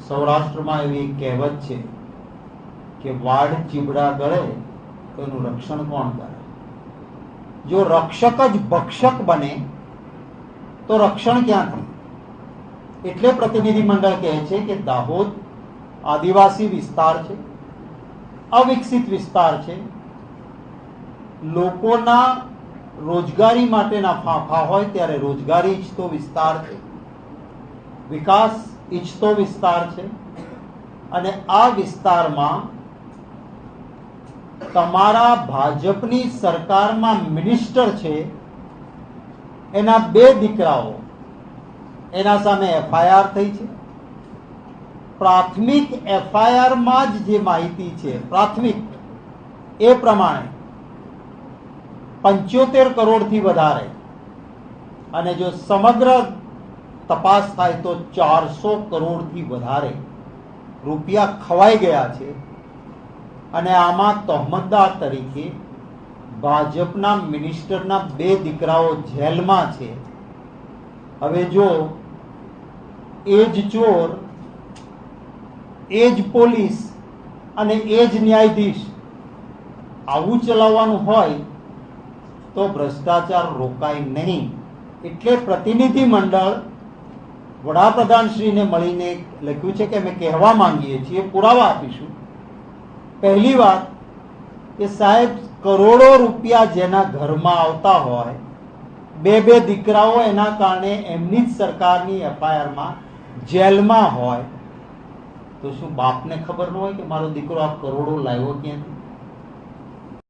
સૌરાષ્ટ્રમાં એવી કહેવત છે કે વાડ ચીબડા ગળે તો એનું રક્ષણ કોણ કરે? જો રક્ષક જ ભક્ષક બને તો રક્ષણ ક્યાંથી? એટલે પ્રતિનિધિ મંડળ કહે છે કે દાહોદ આદિવાસી વિસ્તાર છે, અવિકસિત વિસ્તાર છે, લોકોના રોજગારી માટેના ફાંફા હોય ત્યારે રોજગારી ઈચ્છતો વિસ્તાર છે, વિકાસ ઈચ્છતો વિસ્તાર છે, અને આ વિસ્તારમાં તમારા ભાજપની સરકારમાં મિનિસ્ટર છે, એના 2 દીકરાઓ, એના સામે એફઆઈઆર થઈ છે. પ્રાથમિક એફઆઈઆરમાં જ જે માહિતી છે, પ્રાથમિક એ પ્રમાણે 75 કરોડથી વધારે, અને જો સમગ્ર તપાસ થાય તો 400 કરોડથી વધારે રૂપિયા ખવાઈ ગયા છે. અને આમાં તહોમતદાર તરીકે ભાજપના મિનિસ્ટરના 2 દીકરાઓ જેલમાં છે. હવે જો એ જ ચોર, એ જ પોલીસ અને એ જ ન્યાયાધીશ આવું ચલાવવાનું હોય તો ભ્રષ્ટાચાર રોકાય નહીં. એટલે પ્રતિનિધિ મંડળ વડાપ્રધાનશ્રીને મળીને લખ્યું છે કે અમે કહેવા માંગીએ છીએ, પુરાવા આપીશું. પહેલી વાત કે સાહેબ, કરોડો રૂપિયા જેના ઘરમાં આવતા હોય, 2 દીકરાઓ એના કારણે એમની જ સરકારની એફઆઈઆરમાં જેલમાં હોય, તો શું બાપને ખબર ન હોય કે મારો દીકરો આ કરોડો લાવ્યો ક્યાંથી?